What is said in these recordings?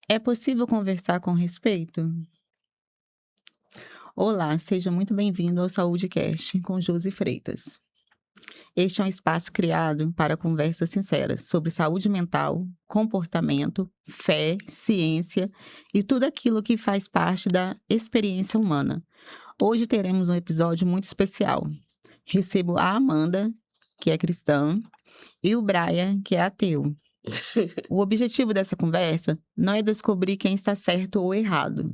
É possível conversar com respeito? Olá, seja muito bem-vindo ao SaúdeCast com Josi Freitas. Este é um espaço criado para conversas sinceras sobre saúde mental, comportamento, fé, ciência e tudo aquilo que faz parte da experiência humana. Hoje teremos um episódio muito especial. Recebo a Amanda, que é cristã, e o Brian, que é ateu. O objetivo dessa conversa não é descobrir quem está certo ou errado.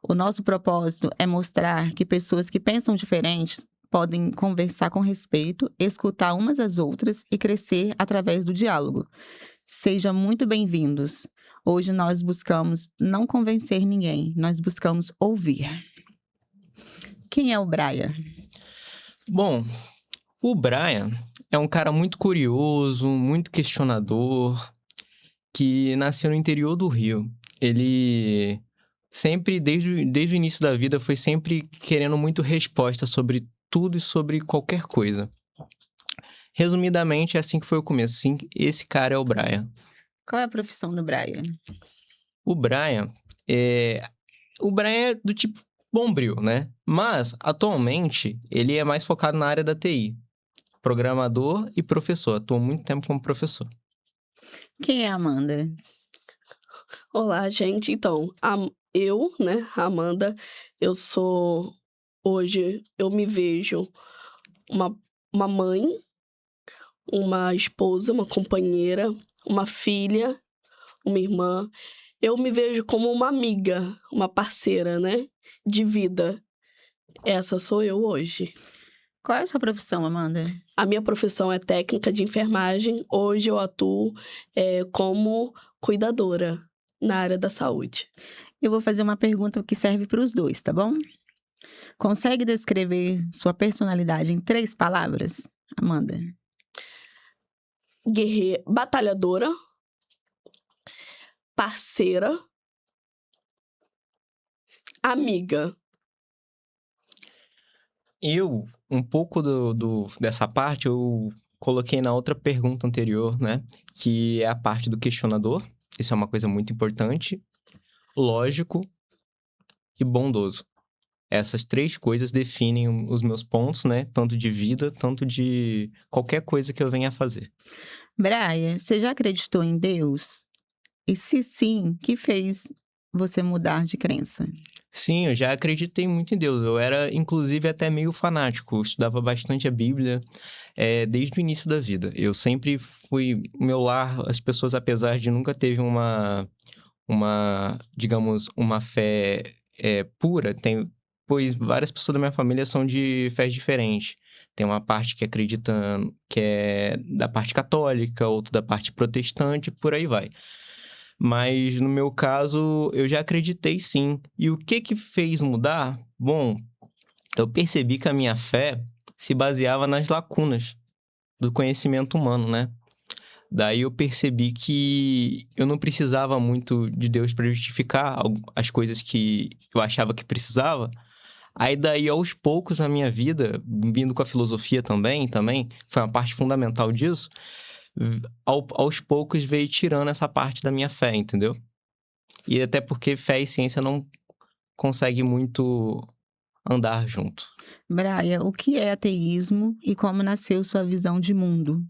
O nosso propósito é mostrar que pessoas que pensam diferentes podem conversar com respeito, escutar umas às outras e crescer através do diálogo. Sejam muito bem-vindos. Hoje nós buscamos não convencer ninguém, nós buscamos ouvir. Quem é o Brian? Bom, o Brian é um cara muito curioso, muito questionador, que nasceu no interior do Rio. Ele sempre, desde o início da vida, foi sempre querendo muito resposta sobre tudo e sobre qualquer coisa. Resumidamente, é assim que foi o começo. Sim, esse cara é o Brian. Qual é a profissão do Brian? O Brian é, o Brian é do tipo bombril, né? Mas, atualmente, ele é mais focado na área da TI. Programador e professor. Atuou muito tempo como professor. Quem é a Amanda? Olá, gente. Então, eu, né, Amanda, eu sou hoje eu me vejo uma uma mãe, uma esposa, uma companheira, uma filha, uma irmã. Eu me vejo como uma amiga, uma parceira, né, de vida. Essa sou eu hoje. Qual é a sua profissão, Amanda? A minha profissão é técnica de enfermagem. Hoje eu atuo, como cuidadora na área da saúde. Eu vou fazer uma pergunta que serve para os dois, tá bom? Consegue descrever sua personalidade em 3 palavras, Amanda? Batalhadora, parceira, amiga. Um pouco dessa parte, eu coloquei na outra pergunta anterior, né? Que é a parte do questionador. Isso é uma coisa muito importante. Lógico e bondoso. Essas 3 coisas definem os meus pontos, né? Tanto de vida, tanto de qualquer coisa que eu venha a fazer. Brian, você já acreditou em Deus? E se sim, que fez você mudar de crença? Sim, eu já acreditei muito em Deus. Eu era, inclusive, até meio fanático. Eu estudava bastante a Bíblia, desde o início da vida. Eu sempre fui... O meu lar, as pessoas, apesar de nunca teve digamos, uma fé pura, pois várias pessoas da minha família são de fés diferentes. Tem uma parte que acredita que é da parte católica, outra da parte protestante, por aí vai. Mas no meu caso, eu já acreditei sim. E o que que fez mudar? Bom, eu percebi que a minha fé se baseava nas lacunas do conhecimento humano, né? Daí eu percebi que eu não precisava muito de Deus para justificar as coisas que eu achava que precisava. Aí daí, aos poucos, na minha vida, vindo com a filosofia também, foi uma parte fundamental disso, aos poucos veio tirando essa parte da minha fé, entendeu? E até porque fé e ciência não conseguem muito andar junto. Brian, o que é ateísmo e como nasceu sua visão de mundo?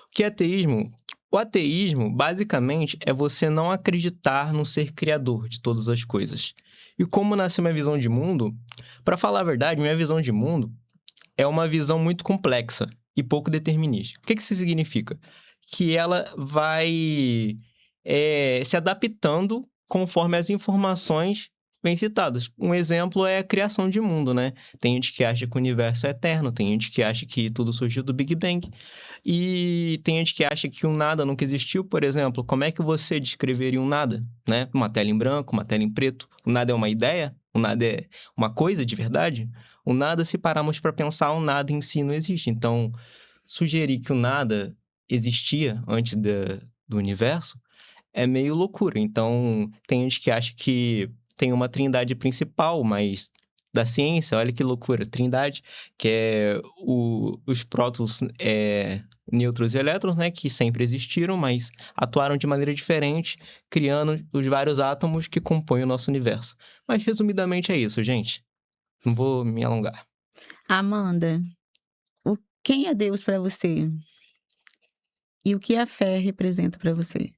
O que é ateísmo? O ateísmo, basicamente, é você não acreditar no ser criador de todas as coisas. E como nasceu minha visão de mundo? Para falar a verdade, minha visão de mundo é uma visão muito complexa e pouco determinística. O que isso significa? Que ela vai se adaptando conforme as informações vêm citadas. Um exemplo é a criação de mundo, né? Tem gente que acha que o universo é eterno, tem gente que acha que tudo surgiu do Big Bang. E tem gente que acha que o nada nunca existiu, por exemplo. Como é que você descreveria um nada, né? Uma tela em branco, uma tela em preto. O nada é uma ideia? O nada é uma coisa de verdade? O nada, se pararmos para pensar, o nada em si não existe. Então, sugerir que o nada existia antes do universo é meio loucura. Então, tem gente que acha que tem uma trindade principal, mas da ciência, olha que loucura, trindade, que é os prótons, nêutrons e elétrons, né, que sempre existiram, mas atuaram de maneira diferente, criando os vários átomos que compõem o nosso universo. Mas, resumidamente, é isso, gente. Não vou me alongar. Amanda, quem é Deus para você? E o que a fé representa para você?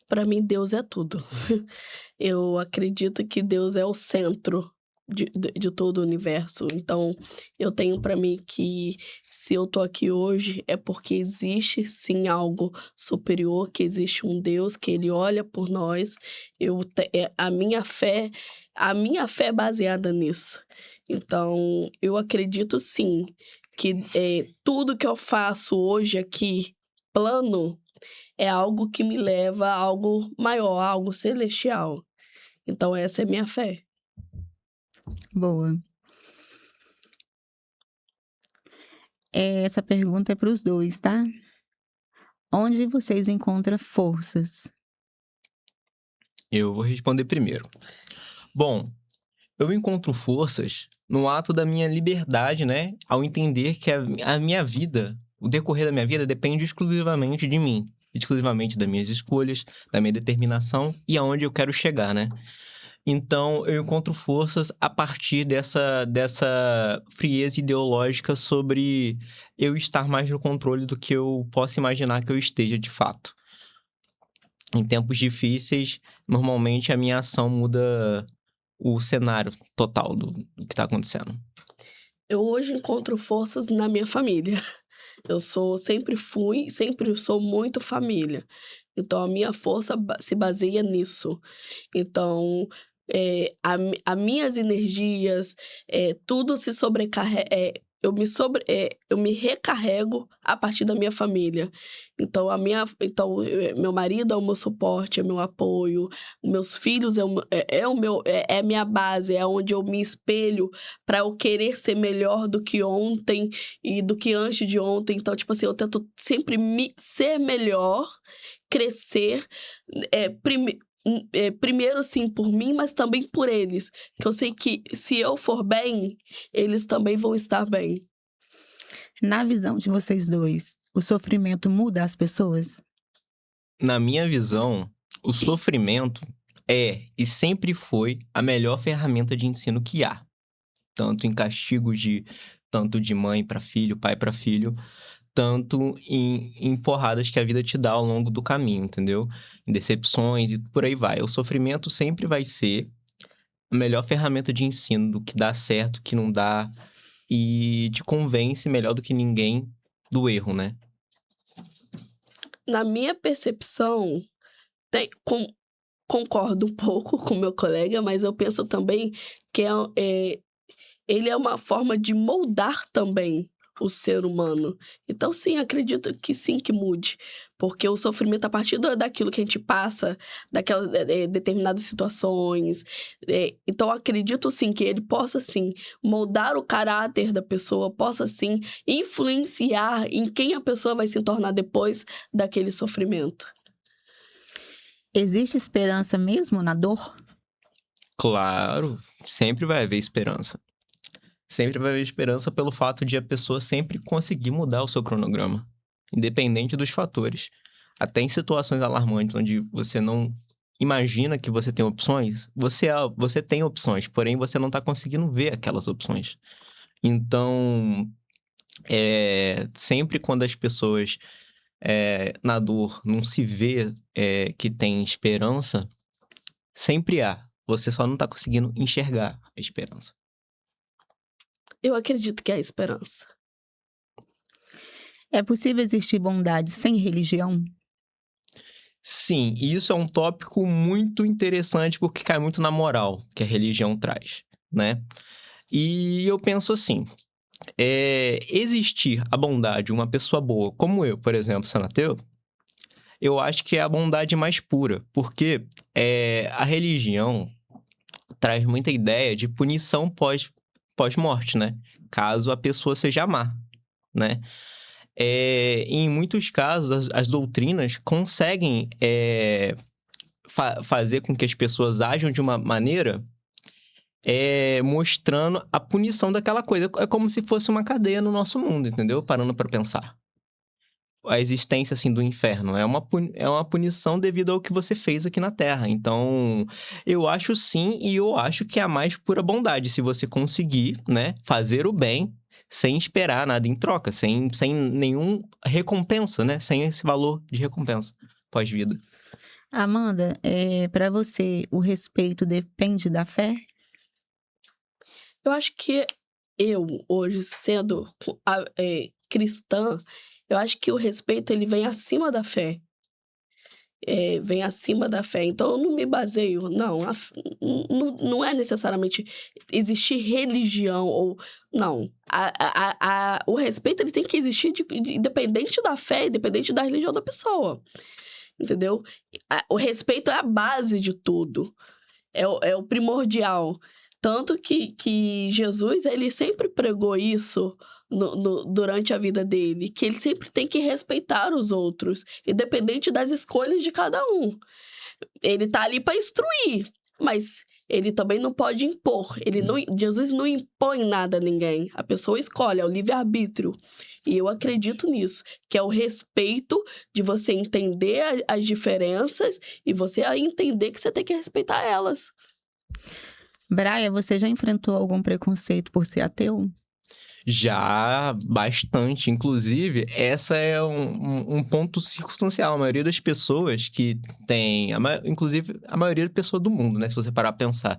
Para mim, Deus é tudo. Eu acredito que Deus é o centro de todo o universo. Então, eu tenho para mim que se eu tô aqui hoje é porque existe sim algo superior, que existe um Deus, que ele olha por nós. A minha fé é baseada nisso. Então, eu acredito sim que tudo que eu faço hoje aqui, plano, é algo que me leva a algo maior, algo celestial. Então essa é minha fé. Boa. Essa pergunta é para os dois, tá? Onde vocês encontram forças? Eu vou responder primeiro. Bom, eu encontro forças no ato da minha liberdade, né? Ao entender que a minha vida, o decorrer da minha vida depende exclusivamente de mim. Exclusivamente das minhas escolhas, da minha determinação e aonde eu quero chegar, né? Então, eu encontro forças a partir dessa frieza ideológica sobre eu estar mais no controle do que eu posso imaginar que eu esteja de fato. Em tempos difíceis, normalmente a minha ação muda o cenário total do que está acontecendo. Eu hoje encontro forças na minha família. Sempre fui, sempre sou muito família. Então a minha força se baseia nisso. Então, as minhas energias, tudo se sobrecarrega. Eu me recarrego a partir da minha família. Então, meu marido é o meu suporte, é meu apoio, meus filhos é a minha base, é onde eu me espelho para eu querer ser melhor do que ontem e do que antes de ontem. Então, tipo assim, eu tento sempre ser melhor, crescer, primeiro sim por mim, mas também por eles. Que eu sei que se eu for bem, eles também vão estar bem. Na visão de vocês dois, o sofrimento muda as pessoas? Na minha visão, o sofrimento é e sempre foi a melhor ferramenta de ensino que há. Tanto de mãe para filho, pai para filho, tanto em porradas que a vida te dá ao longo do caminho, entendeu? Em decepções e por aí vai. O sofrimento sempre vai ser a melhor ferramenta de ensino do que dá certo, o que não dá, e te convence melhor do que ninguém do erro, né? Na minha percepção, tem, concordo um pouco com meu colega, mas eu penso também que ele é uma forma de moldar também o ser humano. Então, sim, acredito que sim, que mude. Porque o sofrimento, a partir daquilo que a gente passa, daquelas determinadas situações. Então, acredito sim que ele possa, sim, moldar o caráter da pessoa, possa, sim, influenciar em quem a pessoa vai se tornar depois daquele sofrimento. Existe esperança mesmo na dor? Claro, sempre vai haver esperança. Sempre vai haver esperança pelo fato de a pessoa sempre conseguir mudar o seu cronograma, independente dos fatores. Até em situações alarmantes, onde você não imagina que você tem opções, você tem opções, porém você não está conseguindo ver aquelas opções. Então, sempre quando as pessoas na dor não se vê que tem esperança, sempre há. Você só não está conseguindo enxergar a esperança. Eu acredito que há esperança. É possível existir bondade sem religião? Sim, e isso é um tópico muito interessante porque cai muito na moral que a religião traz, né? E eu penso assim, existir a bondade, uma pessoa boa, como eu, por exemplo, sendo ateu, eu acho que é a bondade mais pura, porque a religião traz muita ideia de punição pós-morte, né? Caso a pessoa seja má, né? Em muitos casos, as doutrinas conseguem fazer com que as pessoas ajam de uma maneira mostrando a punição daquela coisa. É como se fosse uma cadeia no nosso mundo, entendeu? Parando pra pensar. A existência, assim, do inferno é uma punição devido ao que você fez aqui na Terra. Então, eu acho sim, e eu acho que é a mais pura bondade, se você conseguir, né, fazer o bem sem esperar nada em troca, sem nenhum recompensa, né, sem esse valor de recompensa pós-vida. Amanda, para você, o respeito depende da fé? Eu acho que eu, hoje, sendo cristã, eu acho que o respeito ele vem acima da fé. Vem acima da fé. Então, eu não me baseio, não, não é necessariamente existir religião ou. Não. O respeito ele tem que existir independente da fé, independente da religião da pessoa. Entendeu? O respeito é a base de tudo. É o primordial. Tanto que Jesus, ele sempre pregou isso durante a vida dele, que ele sempre tem que respeitar os outros, independente das escolhas de cada um. Ele tá ali para instruir, mas ele também não pode impor. Jesus não impõe nada a ninguém. A pessoa escolhe, é o livre-arbítrio. E eu acredito nisso, que é o respeito de você entender as diferenças e você entender que você tem que respeitar elas. Braia, você já enfrentou algum preconceito por ser ateu? Já, bastante. Inclusive, essa é um ponto circunstancial. A maioria das pessoas que tem... inclusive, a maioria da pessoa do mundo, né? Se você parar pra pensar,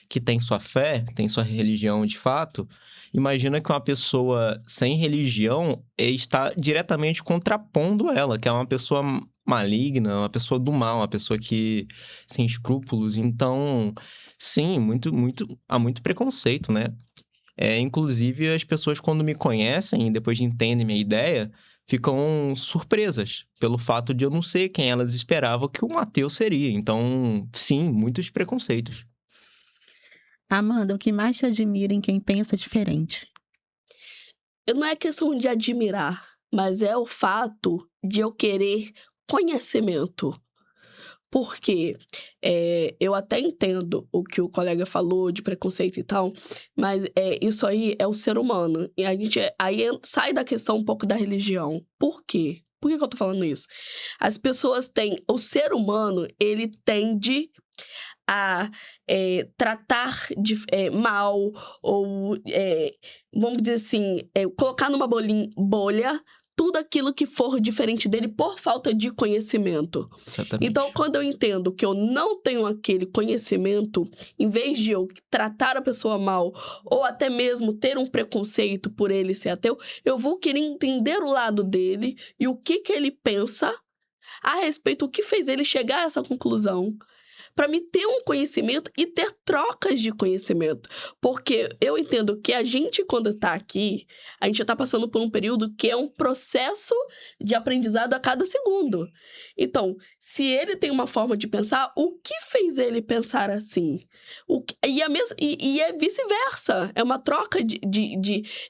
que tem sua fé, tem sua religião de fato, imagina que uma pessoa sem religião está diretamente contrapondo ela, que é uma pessoa maligna, uma pessoa do mal, uma pessoa que sem escrúpulos. Então, sim, há muito preconceito, né? Inclusive, as pessoas, quando me conhecem e depois entendem minha ideia, ficam surpresas pelo fato de eu não ser quem elas esperavam que um ateu seria. Então, sim, muitos preconceitos. Amanda, o que mais te admira em quem pensa diferente? Não é questão de admirar, mas é o fato de eu querer conhecimento. Porque eu até entendo o que o colega falou de preconceito e tal, mas isso aí é o ser humano. E a gente sai da questão um pouco da religião. Por quê? Por que eu tô falando isso? As pessoas têm... O ser humano, ele tende a tratar mal ou, vamos dizer assim, colocar numa bolha tudo aquilo que for diferente dele por falta de conhecimento. Exatamente. Então, quando eu entendo que eu não tenho aquele conhecimento, em vez de eu tratar a pessoa mal ou até mesmo ter um preconceito por ele ser ateu, eu vou querer entender o lado dele e o que ele pensa a respeito, o que fez ele chegar a essa conclusão, para me ter um conhecimento e ter trocas de conhecimento. Porque eu entendo que a gente, quando está aqui, a gente está passando por um período que é um processo de aprendizado a cada segundo. Então, se ele tem uma forma de pensar, o que fez ele pensar assim? E é vice-versa. É uma troca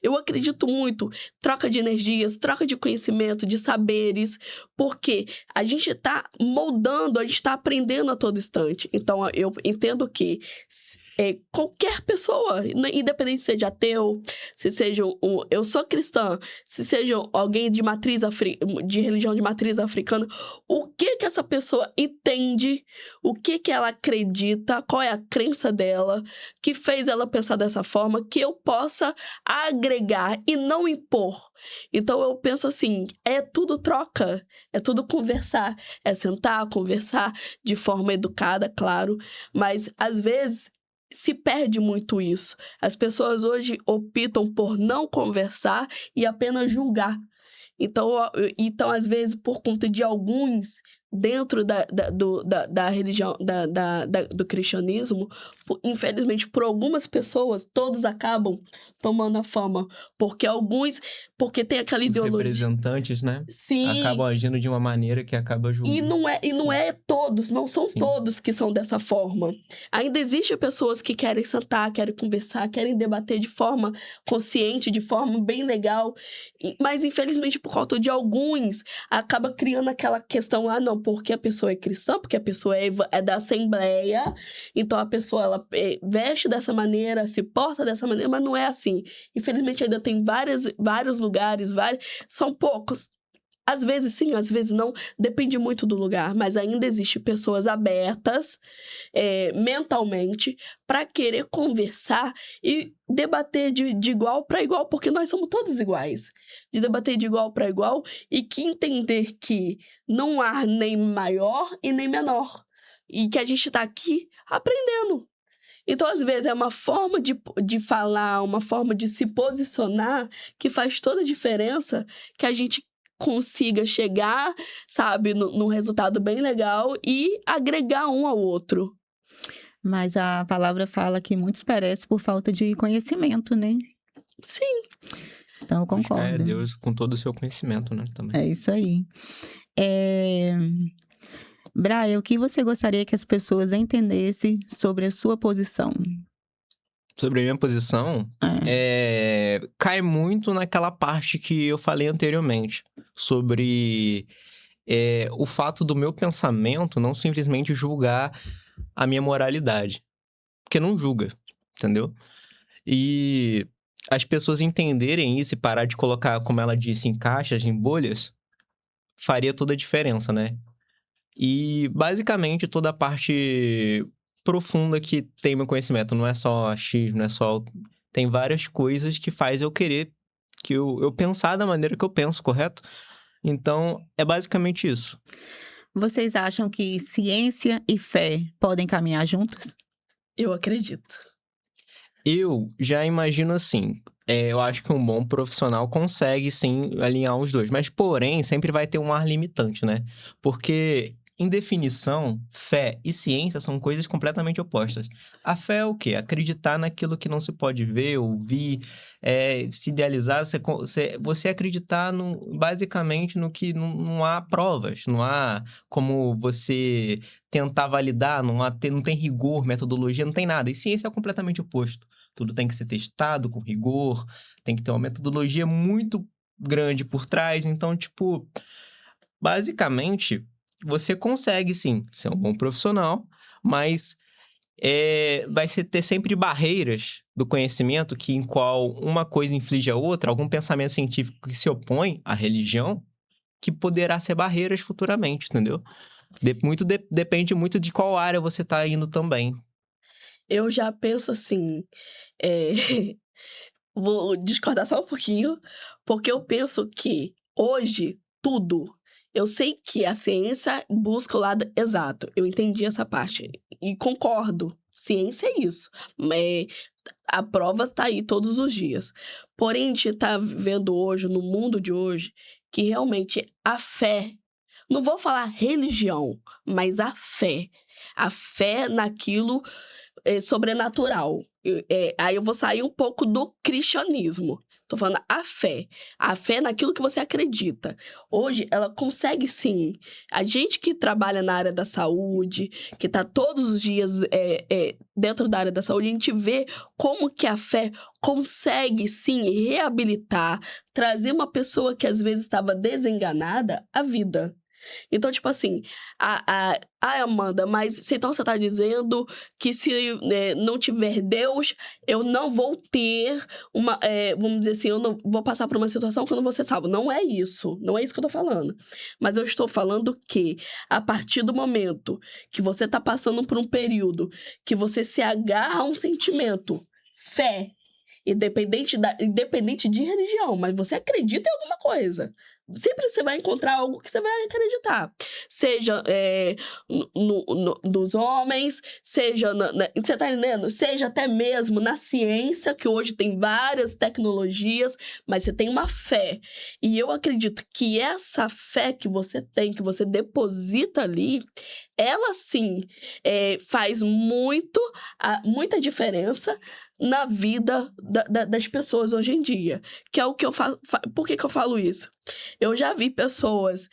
eu acredito muito, troca de energias, troca de conhecimento, de saberes, porque a gente está moldando, a gente está aprendendo a todo instante. Então, eu entendo que qualquer pessoa, independente se seja ateu, se seja eu sou cristã, se seja alguém de religião de matriz africana, o que essa pessoa entende, o que ela acredita, qual é a crença dela, que fez ela pensar dessa forma, que eu possa agregar e não impor. Então, eu penso assim, é tudo troca, é tudo conversar, é sentar, conversar de forma educada, claro, mas às vezes se perde muito isso. As pessoas hoje optam por não conversar e apenas julgar. Então, às vezes, por conta de alguns dentro da religião, do cristianismo, infelizmente, por algumas pessoas, todos acabam tomando a fama. Porque tem aquela Os ideologia. representantes, né? Sim. Acabam agindo de uma maneira que acaba julgando. E não é todos, não são Sim. todos que são dessa forma. Ainda existem pessoas que querem sentar, querem conversar, querem debater de forma consciente, de forma bem legal. Mas, infelizmente, por conta de alguns, acaba criando aquela questão, não, porque a pessoa é cristã, porque a pessoa é da Assembleia, então a pessoa ela veste dessa maneira, se porta dessa maneira, mas não é assim. Infelizmente ainda tem vários lugares, são poucos. Às vezes sim, às vezes não, depende muito do lugar, mas ainda existe pessoas abertas mentalmente para querer conversar e debater de igual para igual, porque nós somos todos iguais. De debater de igual para igual e que entender que não há nem maior e nem menor. E que a gente está aqui aprendendo. Então, às vezes, é uma forma de falar, uma forma de se posicionar que faz toda a diferença, que a gente consiga chegar, sabe, num resultado bem legal e agregar um ao outro. Mas a palavra fala que muitos perecem por falta de conhecimento, né? Sim. Então, eu Buscar concordo. Deus com todo o seu conhecimento, né? Também. É isso aí. Brian, o que você gostaria que as pessoas entendessem sobre a sua posição? Sobre a minha posição, cai muito naquela parte que eu falei anteriormente, sobre o fato do meu pensamento não simplesmente julgar a minha moralidade. Porque não julga, entendeu? E as pessoas entenderem isso e parar de colocar, como ela disse, em caixas, em bolhas, faria toda a diferença, né? E, basicamente, toda a parte profunda que tem meu conhecimento. Não é só X, não é só... Tem várias coisas que faz eu querer que eu pensar da maneira que eu penso, correto? Então, é basicamente isso. Vocês acham que ciência e fé podem caminhar juntos? Eu acredito. Eu já imagino assim, eu acho que um bom profissional consegue, sim, alinhar os dois. Mas, porém, sempre vai ter um ar limitante, né? Porque, em definição, fé e ciência são coisas completamente opostas. A fé é o quê? Acreditar naquilo que não se pode ver, ouvir, se idealizar, você acreditar basicamente no que não há provas, não há como você tentar validar, não tem rigor, metodologia, não tem nada. E ciência é completamente oposto. Tudo tem que ser testado com rigor, tem que ter uma metodologia muito grande por trás. Então, tipo, basicamente, você consegue, sim, ser um bom profissional, mas vai ter sempre barreiras do conhecimento em qual uma coisa inflige a outra, algum pensamento científico que se opõe à religião, que poderá ser barreiras futuramente, entendeu? Depende muito de qual área você está indo também. Eu já penso assim, vou discordar só um pouquinho, porque eu penso que hoje tudo, eu sei que a ciência busca o lado exato, eu entendi essa parte e concordo, ciência é isso, a prova está aí todos os dias. Porém, a gente está vivendo hoje, no mundo de hoje, que realmente a fé, não vou falar religião, mas a fé naquilo sobrenatural. Aí eu vou sair um pouco do cristianismo. Tô falando a fé naquilo que você acredita. Hoje, ela consegue sim. A gente que trabalha na área da saúde, que tá todos os dias dentro da área da saúde, a gente vê como que a fé consegue sim reabilitar, trazer uma pessoa que às vezes estava desenganada à vida. Então, tipo assim, Amanda, mas então você tá dizendo que se não tiver Deus, eu não vou ter vamos dizer assim, eu não vou passar por uma situação que eu não vou ser salvo. Não é isso, não é isso que eu tô falando. Mas eu estou falando que, a partir do momento que você tá passando por um período que você se agarra a um sentimento, fé, independente de religião, mas você acredita em alguma coisa. Sempre você vai encontrar algo que você vai acreditar. Seja dos homens, seja... você tá entendendo? Seja até mesmo na ciência, que hoje tem várias tecnologias, mas você tem uma fé. E eu acredito que essa fé que você tem, que você deposita ali, ela sim faz muita diferença na vida das pessoas hoje em dia. Que é o que eu falo. Por que eu falo isso? Eu já vi pessoas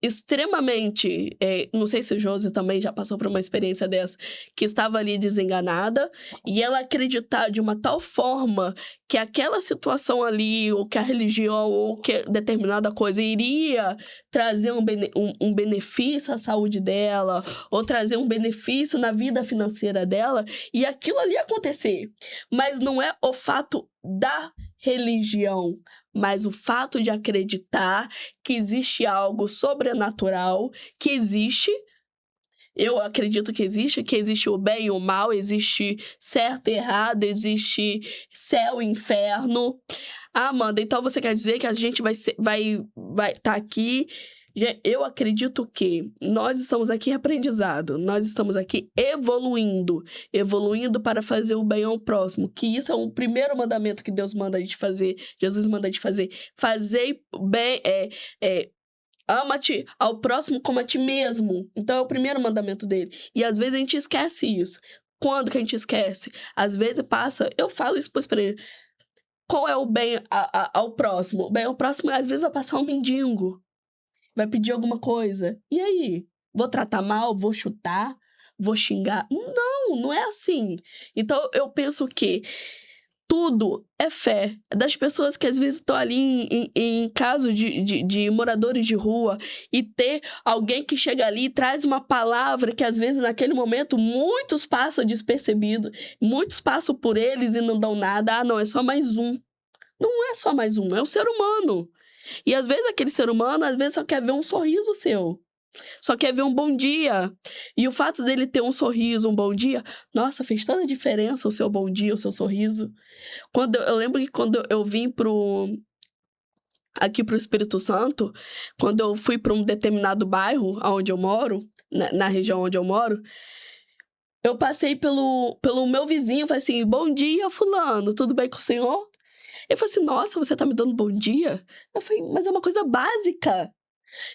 extremamente, não sei se o Josi também já passou por uma experiência dessa, que estava ali desenganada, e ela acreditar de uma tal forma que aquela situação ali, ou que a religião, ou que determinada coisa iria trazer um benefício à saúde dela, ou trazer um benefício na vida financeira dela, e aquilo ali acontecer. Mas não é o fato da religião, mas o fato de acreditar que existe algo sobrenatural, que existe, eu acredito que existe o bem e o mal, existe certo e errado, existe céu e inferno. Ah, Amanda, então você quer dizer que a gente vai tá aqui. Eu acredito que nós estamos aqui em aprendizado, nós estamos aqui evoluindo para fazer o bem ao próximo, que isso é o primeiro mandamento que Deus manda a gente fazer, Jesus manda a gente fazer bem, ama-te ao próximo como a ti mesmo. Então é o primeiro mandamento dele. E às vezes a gente esquece isso. Quando que a gente esquece? Às vezes passa, eu falo isso para ele. Qual é o bem ao próximo? O bem ao próximo, às vezes vai passar um mendigo, vai pedir alguma coisa. E aí? Vou tratar mal? Vou chutar? Vou xingar? Não é assim. Então eu penso que tudo é fé. Das pessoas que às vezes estão ali em caso de moradores de rua, e ter alguém que chega ali e traz uma palavra que às vezes naquele momento muitos passam despercebido, muitos passam por eles e não dão nada. Ah, não, é só mais um. Não é só mais um, é um ser humano. E às vezes aquele ser humano, às vezes só quer ver um sorriso seu. Só quer ver um bom dia. E o fato dele ter um sorriso, um bom dia, nossa, fez toda a diferença o seu bom dia, o seu sorriso. Eu lembro que quando eu vim aqui pro Espírito Santo, quando eu fui para um determinado bairro onde eu moro, na região onde eu moro, eu passei pelo meu vizinho, falei assim, bom dia, fulano, tudo bem com o senhor? Ele falou assim, nossa, você tá me dando bom dia? Eu falei, mas é uma coisa básica.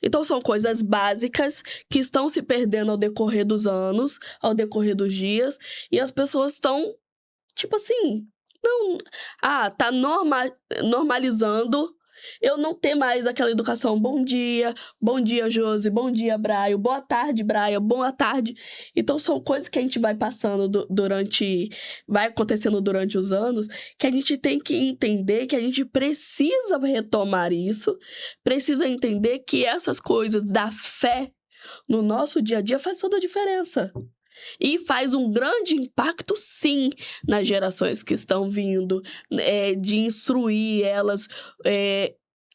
Então, são coisas básicas que estão se perdendo ao decorrer dos anos, ao decorrer dos dias, e as pessoas estão, tipo assim, não... Ah, tá normalizando eu não ter mais aquela educação, bom dia, Josi, bom dia, Braio, boa tarde, Braia, boa tarde. Então, são coisas que a gente vai passando vai acontecendo durante os anos, que a gente tem que entender que a gente precisa retomar isso, precisa entender que essas coisas da fé no nosso dia a dia faz toda a diferença. E faz um grande impacto, sim, nas gerações que estão vindo, de instruir elas.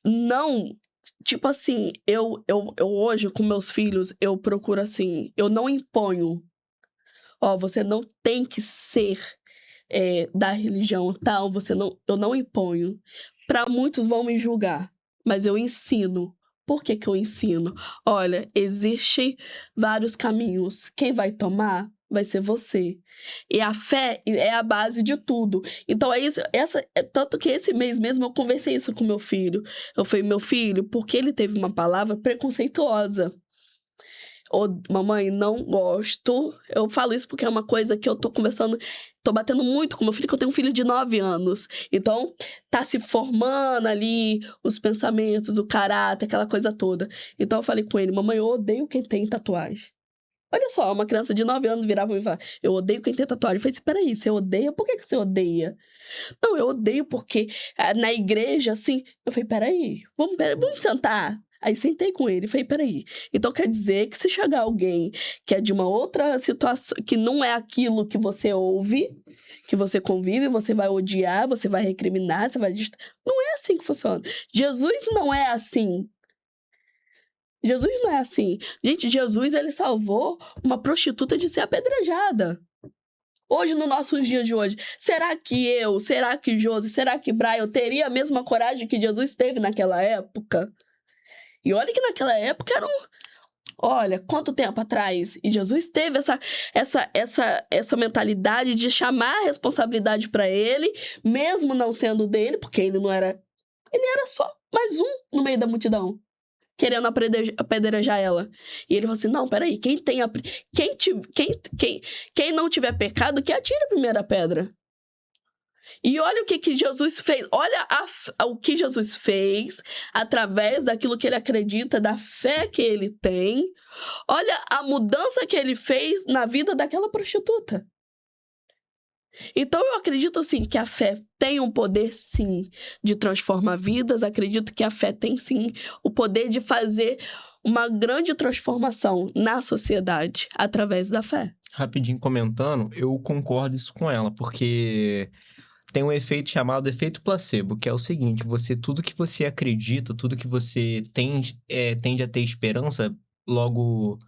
Não, tipo assim, eu hoje, com meus filhos, eu procuro assim, eu não imponho. Ó, você não tem que ser da religião tal, eu não imponho. Para muitos vão me julgar, mas eu ensino. Por que eu ensino? Olha, existem vários caminhos. Quem vai tomar vai ser você. E a fé é a base de tudo. Então, é isso. Tanto que esse mês mesmo eu conversei isso com meu filho. Eu falei, meu filho, porque ele teve uma palavra preconceituosa. Ô, mamãe, não gosto. Eu falo isso porque é uma coisa que eu tô conversando, tô batendo muito com meu filho, que eu tenho um filho de 9 anos. Então, tá se formando ali os pensamentos, o caráter, aquela coisa toda. Então, eu falei com ele, mamãe, eu odeio quem tem tatuagem. Olha só, uma criança de 9 anos virava e falava, eu odeio quem tem tatuagem. Eu falei assim, peraí, você odeia? Por que você odeia? Não, eu odeio porque na igreja, assim... Eu falei, peraí, vamos sentar. Aí sentei com ele e falei, peraí, então quer dizer que se chegar alguém que é de uma outra situação, que não é aquilo que você ouve, que você convive, você vai odiar, você vai recriminar, você vai... Não é assim que funciona. Jesus não é assim. Jesus não é assim. Gente, Jesus, ele salvou uma prostituta de ser apedrejada. Hoje, nos nossos dias de hoje, será que Josi, será que Brian teria a mesma coragem que Jesus teve naquela época? E olha que naquela época era Olha, quanto tempo atrás? E Jesus teve essa mentalidade de chamar a responsabilidade para ele, mesmo não sendo dele, porque ele não era... Ele era só mais um no meio da multidão, querendo apedrejar ela. E ele falou assim, não, peraí, quem não tiver pecado, que atire a primeira pedra. E olha o que Jesus fez. Olha o que Jesus fez através daquilo que ele acredita, da fé que ele tem. Olha a mudança que ele fez na vida daquela prostituta. Então eu acredito assim que a fé tem um poder sim de transformar vidas, acredito que a fé tem sim o poder de fazer uma grande transformação na sociedade através da fé. Rapidinho comentando, eu concordo isso com ela, porque tem um efeito chamado efeito placebo, que é o seguinte, tudo que você acredita, tudo que você tende a ter esperança, logo...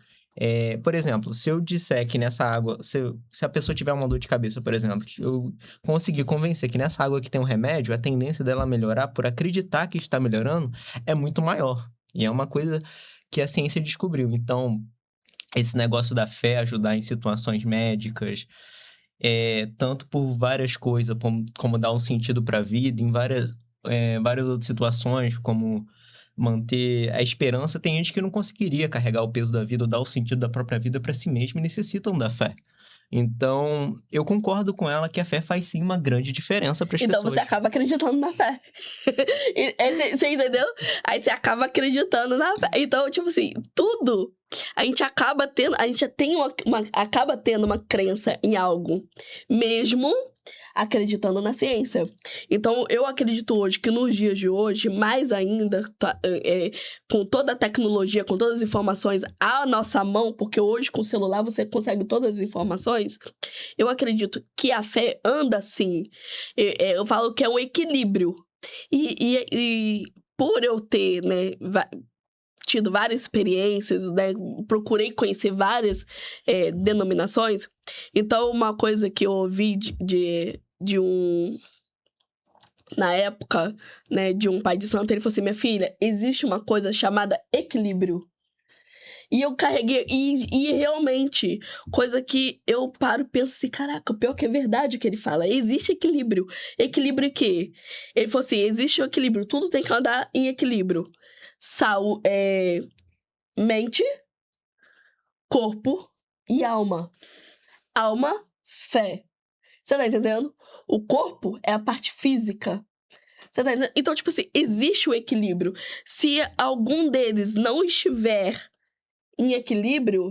por exemplo, se eu disser que nessa água, se a pessoa tiver uma dor de cabeça, por exemplo, eu conseguir convencer que nessa água que tem um remédio, a tendência dela melhorar por acreditar que está melhorando é muito maior. E é uma coisa que a ciência descobriu. Então, esse negócio da fé ajudar em situações médicas, tanto por várias coisas, como dar um sentido para a vida, em várias outras situações, como manter a esperança. Tem gente que não conseguiria carregar o peso da vida ou dar o sentido da própria vida para si mesmo e necessitam da fé. Então, eu concordo com ela que a fé faz sim uma grande diferença para as Então pessoas. você acaba acreditando na fé. Você entendeu? Aí você acaba acreditando na fé. Então, tipo assim, tudo a gente acaba tendo, acaba tendo uma crença em algo, mesmo acreditando na ciência. Então, eu acredito hoje que nos dias de hoje, mais ainda, com toda a tecnologia, com todas as informações à nossa mão, porque hoje com o celular você consegue todas as informações, eu acredito que a fé anda assim. Eu falo que é um equilíbrio. E por eu ter, né, tido várias experiências, né? Procurei conhecer várias denominações. Então, uma coisa que eu ouvi de um... Na época, né, de um pai de santo, ele falou assim, minha filha, existe uma coisa chamada equilíbrio. E eu carreguei, e realmente, coisa que eu paro e penso assim, caraca, o pior que é verdade que ele fala, existe equilíbrio. Equilíbrio que ele falou assim, existe o equilíbrio, tudo tem que andar em equilíbrio. Mente, corpo e alma. Alma, fé. Você tá entendendo? O corpo é a parte física. Você tá entendendo? Então, tipo assim, existe o equilíbrio. Se algum deles não estiver em equilíbrio,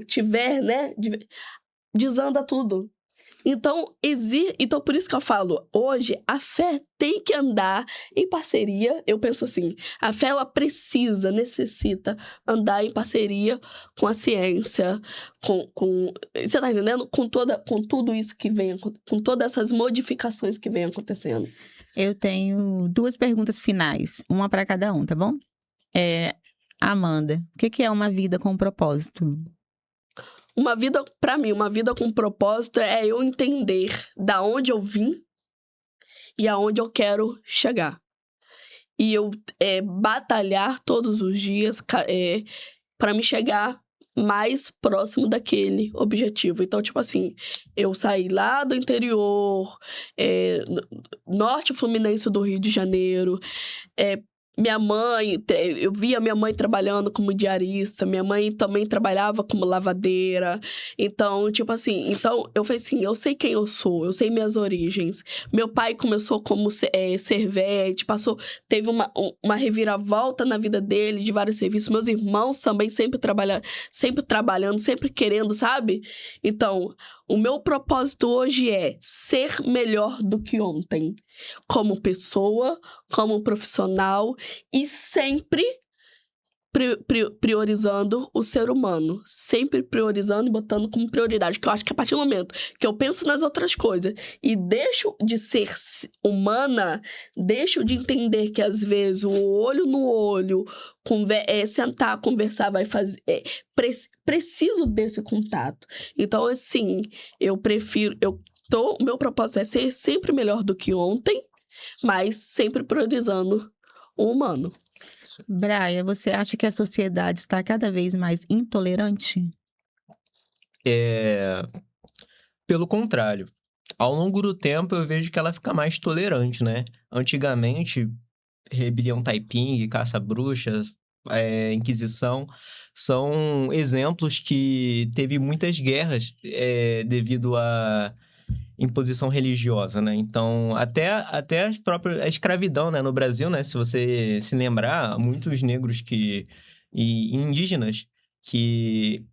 né? Desanda tudo. Então, por isso que eu falo, hoje, a fé tem que andar em parceria. Eu penso assim, a fé, ela necessita andar em parceria com a ciência, você tá entendendo? Com tudo isso que vem, com todas essas modificações que vem acontecendo. Eu tenho 2 perguntas finais, uma para cada um, tá bom? Amanda, o que é uma vida com propósito? Pra mim, uma vida com propósito é eu entender da onde eu vim e aonde eu quero chegar. E eu batalhar todos os dias para me chegar mais próximo daquele objetivo. Então, tipo assim, eu saí lá do interior, norte fluminense do Rio de Janeiro, minha mãe, eu via minha mãe trabalhando como diarista, minha mãe também trabalhava como lavadeira. Então, tipo assim, eu falei assim, eu sei quem eu sou, eu sei minhas origens. Meu pai começou como servente, teve uma reviravolta na vida dele, de vários serviços. Meus irmãos também sempre trabalhando, sempre querendo, sabe? Então, o meu propósito hoje é ser melhor do que ontem, como pessoa, como profissional e sempre priorizando o ser humano, sempre priorizando e botando como prioridade, porque eu acho que a partir do momento que eu penso nas outras coisas e deixo de ser humana, deixo de entender que às vezes o olho no olho, sentar, conversar, vai fazer... preciso desse contato. Então, assim, meu propósito é ser sempre melhor do que ontem, mas sempre priorizando o humano. Braia, você acha que a sociedade está cada vez mais intolerante? Pelo contrário, ao longo do tempo eu vejo que ela fica mais tolerante, né? Antigamente, rebelião Taiping, caça-bruxas, Inquisição, são exemplos que teve muitas guerras devido a imposição religiosa, né? Então, até a escravidão, né, no Brasil, né, se você se lembrar, muitos negros e indígenas que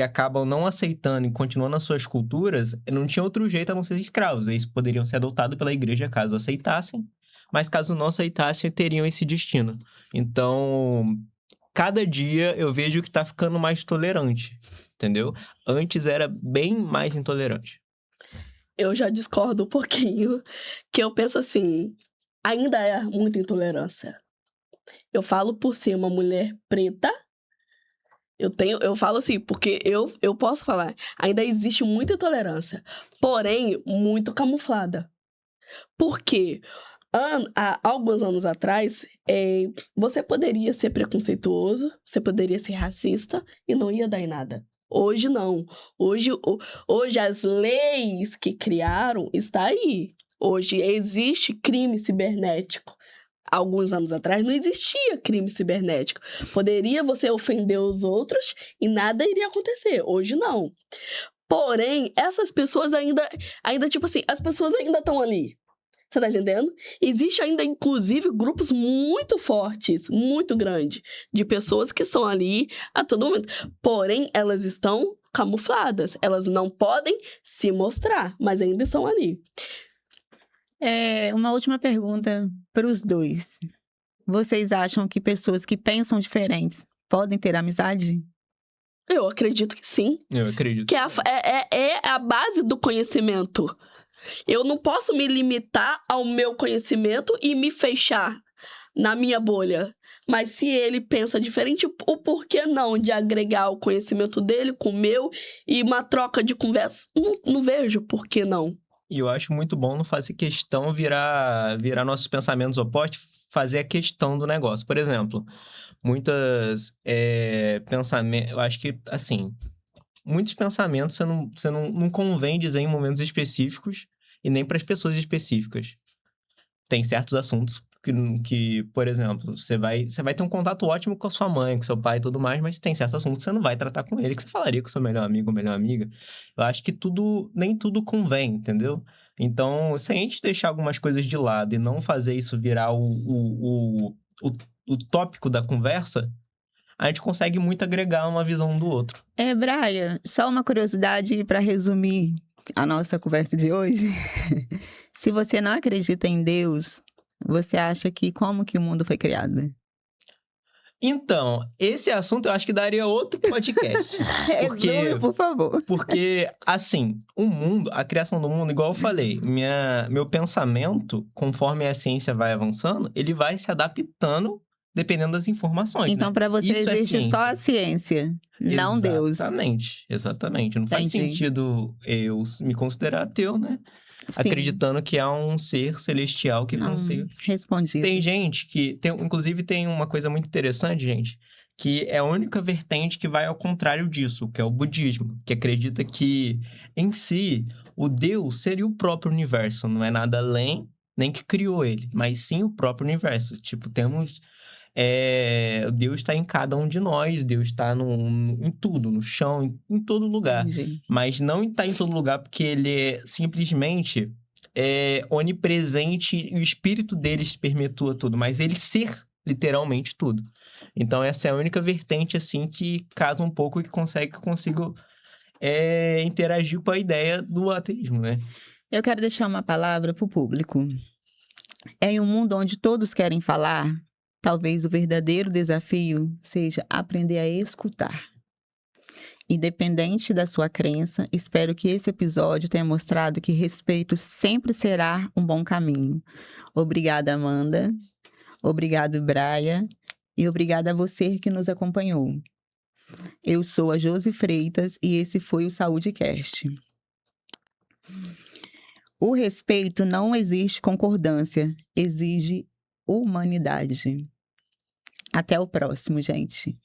acabam não aceitando e continuando as suas culturas, não tinha outro jeito a não ser escravos. Eles poderiam ser adotados pela igreja caso aceitassem, mas caso não aceitassem, teriam esse destino. Então, cada dia eu vejo que tá ficando mais tolerante, entendeu? Antes era bem mais intolerante. Eu já discordo um pouquinho, que eu penso assim, ainda é muita intolerância. Eu falo por ser uma mulher preta, eu falo assim, porque eu posso falar, ainda existe muita intolerância, porém, muito camuflada. Por quê? Há alguns anos atrás, você poderia ser preconceituoso, você poderia ser racista e não ia dar em nada. Hoje não. Hoje as leis que criaram está aí. Hoje existe crime cibernético. Alguns anos atrás não existia crime cibernético. Poderia você ofender os outros e nada iria acontecer. Hoje não. Porém, essas pessoas ainda tipo assim, as pessoas ainda estão ali. Você tá entendendo? Existe ainda, inclusive, grupos muito fortes, muito grandes, de pessoas que estão ali a todo momento. Porém, elas estão camufladas. Elas não podem se mostrar, mas ainda estão ali. Uma última pergunta para os dois. Vocês acham que pessoas que pensam diferentes podem ter amizade? Eu acredito que sim. Eu acredito. Que é a base do conhecimento. Eu não posso me limitar ao meu conhecimento e me fechar na minha bolha. Mas se ele pensa diferente, o porquê não de agregar o conhecimento dele com o meu e uma troca de conversa? Não vejo por que não. E eu acho muito bom não fazer questão virar nossos pensamentos opostos, fazer a questão do negócio. Por exemplo, muitas pensamentos... Eu acho que, assim, muitos pensamentos você não convém dizer em momentos específicos e nem para as pessoas específicas. Tem certos assuntos que, por exemplo, você vai ter um contato ótimo com a sua mãe, com seu pai e tudo mais, mas tem certos assuntos que você não vai tratar com ele, que você falaria com seu melhor amigo ou melhor amiga. Eu acho que nem tudo convém, entendeu? Então, se a gente deixar algumas coisas de lado e não fazer isso virar o tópico da conversa, a gente consegue muito agregar uma visão um do outro. Brian, só uma curiosidade para resumir a nossa conversa de hoje. Se você não acredita em Deus, você acha que como que o mundo foi criado? Então, esse assunto eu acho que daria outro podcast. Resume, por favor. Porque, assim, a criação do mundo, igual eu falei, meu pensamento, conforme a ciência vai avançando, ele vai se adaptando dependendo das informações, Então, né? para você Isso existe só a ciência, não Deus. Exatamente. Não faz Entendi. sentido eu me considerar ateu, né? Sim. Acreditando que há um ser celestial que Não, consiga... respondido. Tem gente que... Inclusive, tem uma coisa muito interessante, gente, que é a única vertente que vai ao contrário disso, que é o budismo, que acredita que, em si, o Deus seria o próprio universo, não é nada além, nem que criou ele, mas sim o próprio universo. Tipo, temos... Deus está em cada um de nós, Deus está em tudo, no chão, em todo lugar. Entendi. Mas não está em todo lugar porque ele é simplesmente onipresente e o espírito dele permetua tudo, mas ele ser literalmente tudo. Então essa é a única vertente assim que casa um pouco e que consigo interagir com a ideia do ateísmo, né? Eu quero deixar uma palavra para o público. Em um mundo onde todos querem falar, talvez o verdadeiro desafio seja aprender a escutar. Independente da sua crença, espero que esse episódio tenha mostrado que respeito sempre será um bom caminho. Obrigada, Amanda. Obrigado, Brian. E obrigada a você que nos acompanhou. Eu sou a Josi Freitas e esse foi o SaúdeCast. O respeito não exige concordância, exige humanidade. Até o próximo, gente.